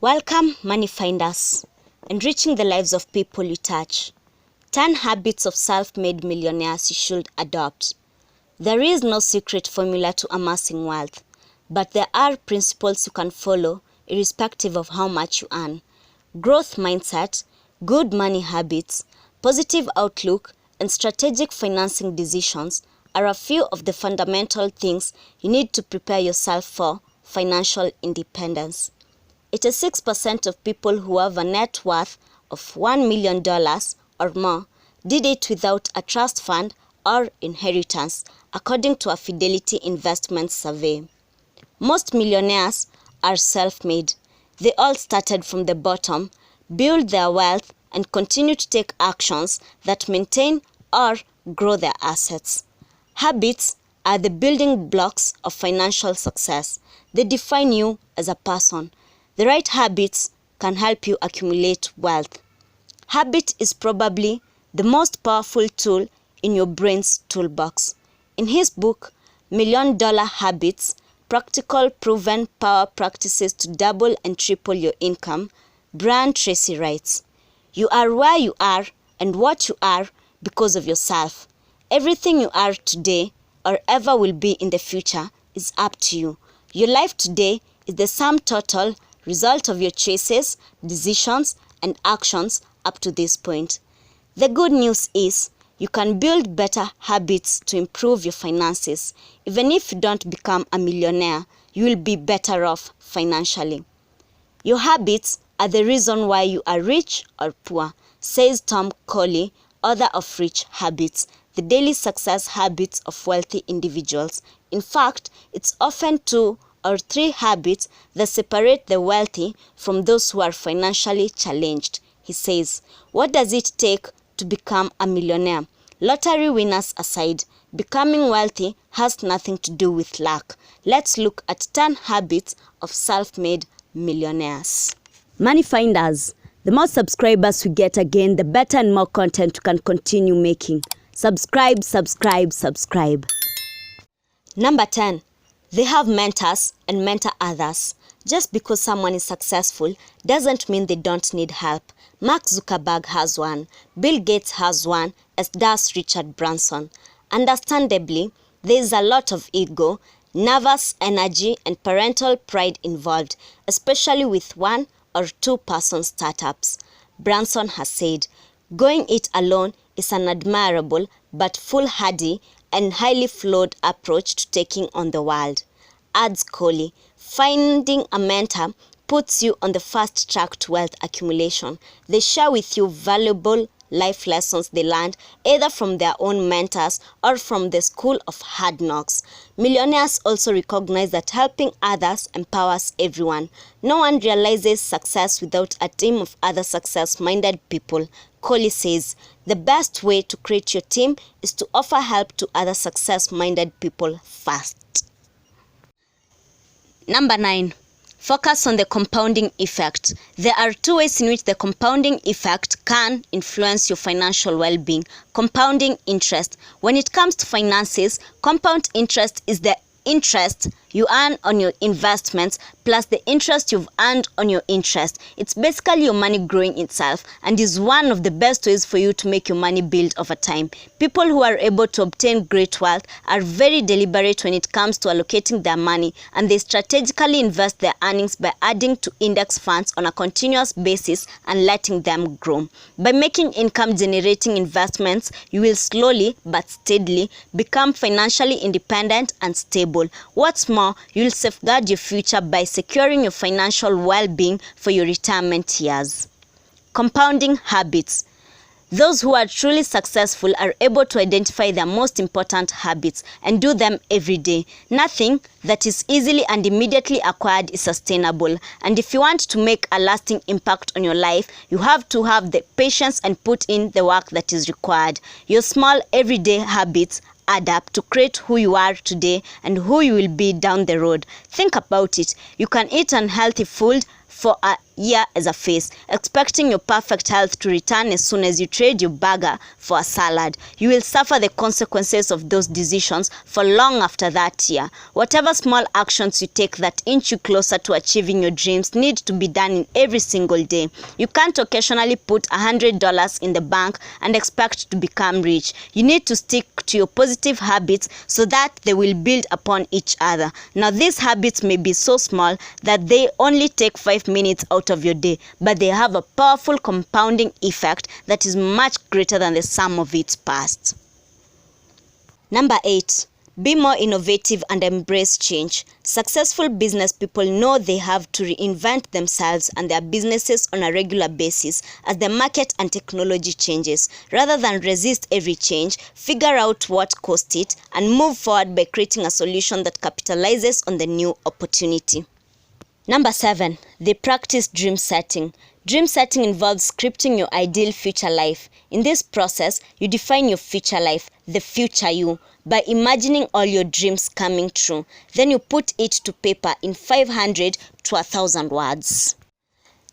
Welcome, money finders, enriching the lives of people you touch. 10 habits of self-made millionaires you should adopt. There is no secret formula to amassing wealth, but there are principles you can follow irrespective of how much you earn. Growth mindset, good money habits, positive outlook, and strategic financing decisions are a few of the fundamental things you need to prepare yourself for financial independence. 86% of people who have a net worth of $1 million or more did it without a trust fund or inheritance, according to a Fidelity Investment survey. Most millionaires are self-made. They all started from the bottom, build their wealth, and continue to take actions that maintain or grow their assets. Habits are the building blocks of financial success. They define you as a person. The right habits can help you accumulate wealth. Habit is probably the most powerful tool in your brain's toolbox. In his book, $1 Million Habits, Practical Proven Power Practices to Double and Triple Your Income, Brian Tracy writes, "You are where you are and what you are because of yourself. Everything you are today or ever will be in the future is up to you. Your life today is the sum total result of your choices, decisions, and actions up to this point." The good news is you can build better habits to improve your finances. Even if you don't become a millionaire, you will be better off financially. Your habits are the reason why you are rich or poor, says Tom Colley, author of Rich Habits, the daily success habits of wealthy individuals. In fact, it's often 2 or 3 habits that separate the wealthy from those who are financially challenged. He says, "What does it take to become a millionaire? Lottery winners aside, becoming wealthy has nothing to do with luck. Let's look at 10 habits of self-made millionaires." Money finders, the more subscribers we get again, the better and more content we can continue making. Subscribe, subscribe, subscribe. Number 10. They have mentors and mentor others. Just because someone is successful doesn't mean they don't need help. Mark Zuckerberg has one. Bill Gates has one, as does Richard Branson. Understandably, there is a lot of ego, nervous energy, and parental pride involved, especially with 1 or 2 person startups. Branson has said, "Going it alone is an admirable but foolhardy and highly flawed approach to taking on the world." Adds Colley, "Finding a mentor puts you on the fast track to wealth accumulation. They share with you valuable life lessons they learned either from their own mentors or from the school of hard knocks." Millionaires also recognize that helping others empowers everyone. No one realizes success without a team of other success-minded people. Colley says, "The best way to create your team is to offer help to other success-minded people first." Number 9. Focus on the compounding effect. There are 2 ways in which the compounding effect can influence your financial well-being. Compounding interest. When it comes to finances, compound interest is the interest you earn on your investments plus the interest you've earned on your interest. It's basically your money growing itself and is one of the best ways for you to make your money build over time. People who are able to obtain great wealth are very deliberate when it comes to allocating their money, and they strategically invest their earnings by adding to index funds on a continuous basis and letting them grow. By making income generating investments, you will slowly but steadily become financially independent and stable. What's more, you'll safeguard your future by securing your financial well-being for your retirement years. Compounding habits. Those who are truly successful are able to identify their most important habits and do them every day. Nothing that is easily and immediately acquired is sustainable, and if you want to make a lasting impact on your life, you have to have the patience and put in the work that is required. Your small everyday habits add up to create who you are today and who you will be down the road. Think about it. You can eat unhealthy food, for a year as a phase, expecting your perfect health to return as soon as you trade your burger for a salad. You will suffer the consequences of those decisions for long after that year. Whatever small actions you take that inch you closer to achieving your dreams need to be done in every single day. You can't occasionally put $100 in the bank and expect to become rich. You need to stick to your positive habits so that they will build upon each other. Now, these habits may be so small that they only take 5 minutes out of your day, but they have a powerful compounding effect that is much greater than the sum of its parts. Number 8. Be more innovative and embrace change. Successful business people know they have to reinvent themselves and their businesses on a regular basis as the market and technology changes. Rather than resist every change, figure out what caused it and move forward by creating a solution that capitalizes on the new opportunity. Number 7. They practice dream setting. Dream setting involves scripting your ideal future life. In this process, you define your future life, the future you, by imagining all your dreams coming true. Then you put it to paper in 500 to 1,000 words.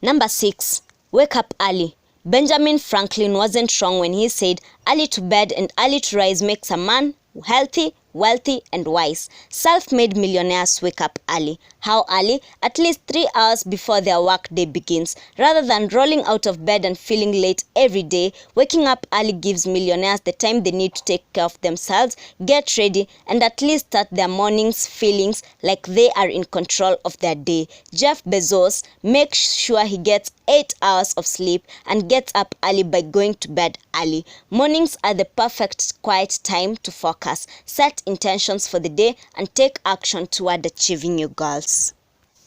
Number 6. Wake up early. Benjamin Franklin wasn't wrong when he said, early to bed and early to rise makes a man healthy, wealthy, and wise. Self-made millionaires wake up early. How early? At least 3 hours before their workday begins. Rather than rolling out of bed and feeling late every day, waking up early gives millionaires the time they need to take care of themselves, get ready, and at least start their mornings feeling like they are in control of their day. Jeff Bezos makes sure he gets 8 hours of sleep and gets up early by going to bed early. Mornings are the perfect quiet time to focus, set intentions for the day, and take action toward achieving your goals.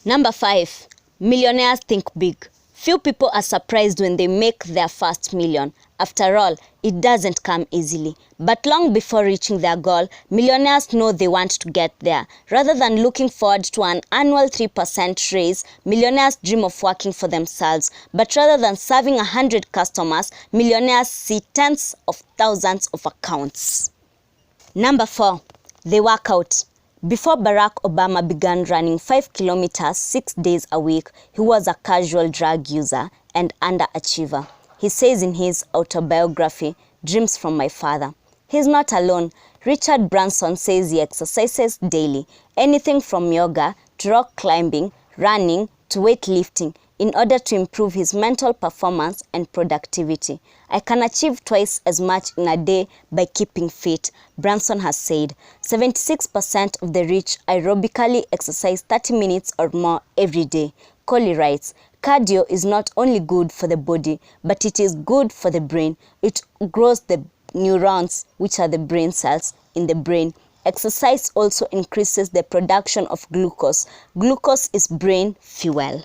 Number 5. Millionaires think big. Few people are surprised when they make their first million. After all, it doesn't come easily. But long before reaching their goal, millionaires know they want to get there. Rather than looking forward to an annual 3% raise, millionaires dream of working for themselves. But rather than serving 100 customers, millionaires see tens of thousands of accounts. Number 4. They work out. Before Barack Obama began running 5 kilometers 6 days a week, he was a casual drug user and underachiever. He says in his autobiography, Dreams from My Father. He's not alone. Richard Branson says he exercises daily, anything from yoga to rock climbing, running to weightlifting, in order to improve his mental performance and productivity. I can achieve twice as much in a day by keeping fit, Branson has said. 76% of the rich aerobically exercise 30 minutes or more every day. Coley writes, cardio is not only good for the body, but it is good for the brain. It grows the neurons, which are the brain cells in the brain. Exercise also increases the production of glucose. Glucose is brain fuel.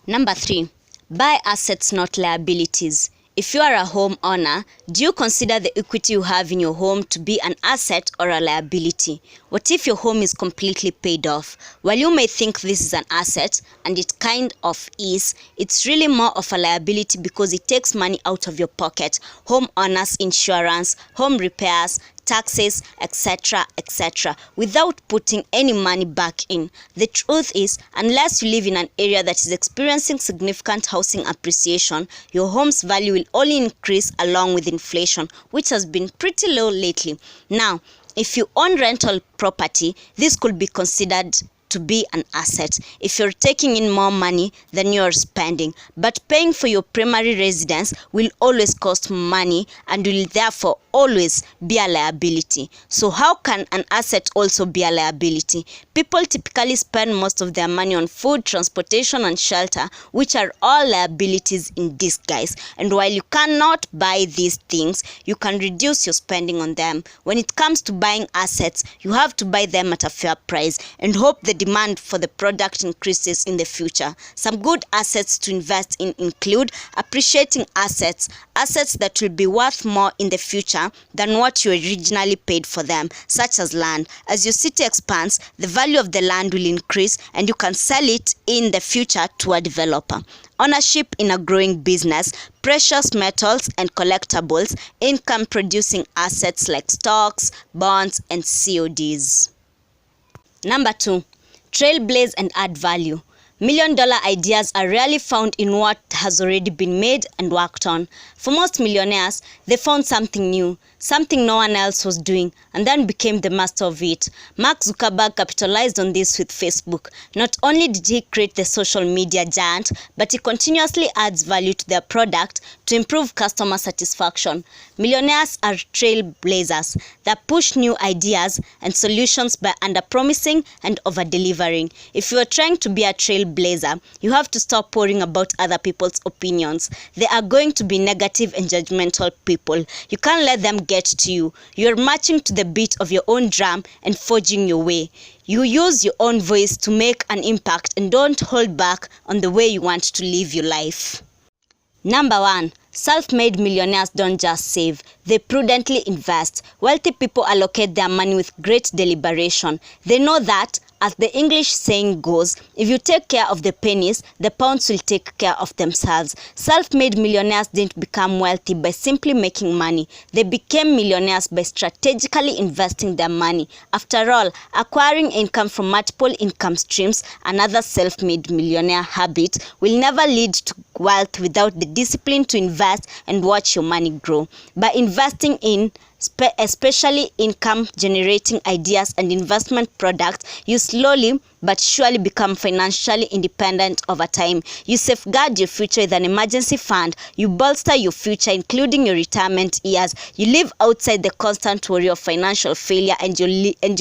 Number 3. Buy assets, not liabilities. If you are a homeowner, do you consider the equity you have in your home to be an asset or a liability? What if your home is completely paid off? While you may think this is an asset, and it kind of is, it's really more of a liability because it takes money out of your pocket. Homeowners insurance, home repairs, taxes, etc., etc., without putting any money back in. The truth is, unless you live in an area that is experiencing significant housing appreciation, your home's value will only increase along with inflation, which has been pretty low lately. Now, if you own rental property, this could be considered to be an asset if you're taking in more money than you're spending. But paying for your primary residence will always cost money and will therefore always be a liability. So how can an asset also be a liability? People typically spend most of their money on food, transportation, and shelter, which are all liabilities in disguise. And while you cannot buy these things, you can reduce your spending on them. When it comes to buying assets, you have to buy them at a fair price and hope the demand for the product increases in the future. Some good assets to invest in include appreciating assets, assets that will be worth more in the future than what you originally paid for them, such as land. As your city expands, the value of the land will increase and you can sell it in the future to a developer. Ownership in a growing business, precious metals and collectibles, income-producing assets like stocks, bonds, and CODs. Number 2. Trailblaze and add value. $1,000,000 ideas are rarely found in what has already been made and worked on. For most millionaires, they found something new, something no one else was doing, and then became the master of it. Mark Zuckerberg capitalized on this with Facebook. Not only did he create the social media giant, but he continuously adds value to their product to improve customer satisfaction. Millionaires are trailblazers that push new ideas and solutions by under-promising and over-delivering. If you are trying to be a trailblazer, you have to stop worrying about other people's opinions. They are going to be negative and judgmental people. You can't let them get to you. You are marching to the beat of your own drum and forging your way. You use your own voice to make an impact and don't hold back on the way you want to live your life. Number 1. Self-made millionaires don't just save, they prudently invest. Wealthy people allocate their money with great deliberation. They know that, as the English saying goes, if you take care of the pennies, the pounds will take care of themselves. Self-made millionaires didn't become wealthy by simply making money. They became millionaires by strategically investing their money. After all, acquiring income from multiple income streams, another self-made millionaire habit, will never lead to wealth without the discipline to invest and watch your money grow. By investing in especially income-generating ideas and investment products, you slowly but surely become financially independent over time. You safeguard your future with an emergency fund. You bolster your future, including your retirement years. You live outside the constant worry of financial failure, and you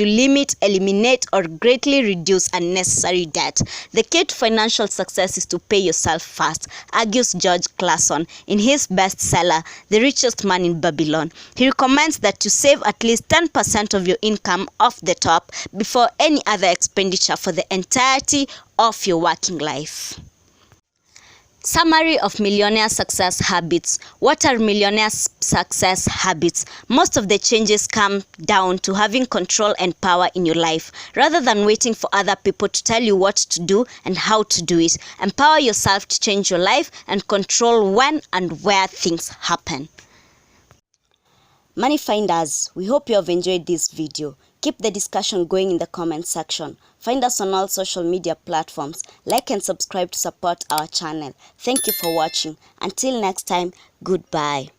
limit, eliminate, or greatly reduce unnecessary debt. The key to financial success is to pay yourself first, argues George Clason in his bestseller, The Richest Man in Babylon. He recommends that you save at least 10% of your income off the top before any other expenditure for the entirety of your working life. Summary of millionaire success habits. What are millionaire success habits? Most of the changes come down to having control and power in your life. Rather than waiting for other people to tell you what to do and how to do it, empower yourself to change your life and control when and where things happen. Money Finders, we hope you have enjoyed this video. Keep the discussion going in the comment section. Find us on all social media platforms. Like and subscribe to support our channel. Thank you for watching. Until next time, goodbye.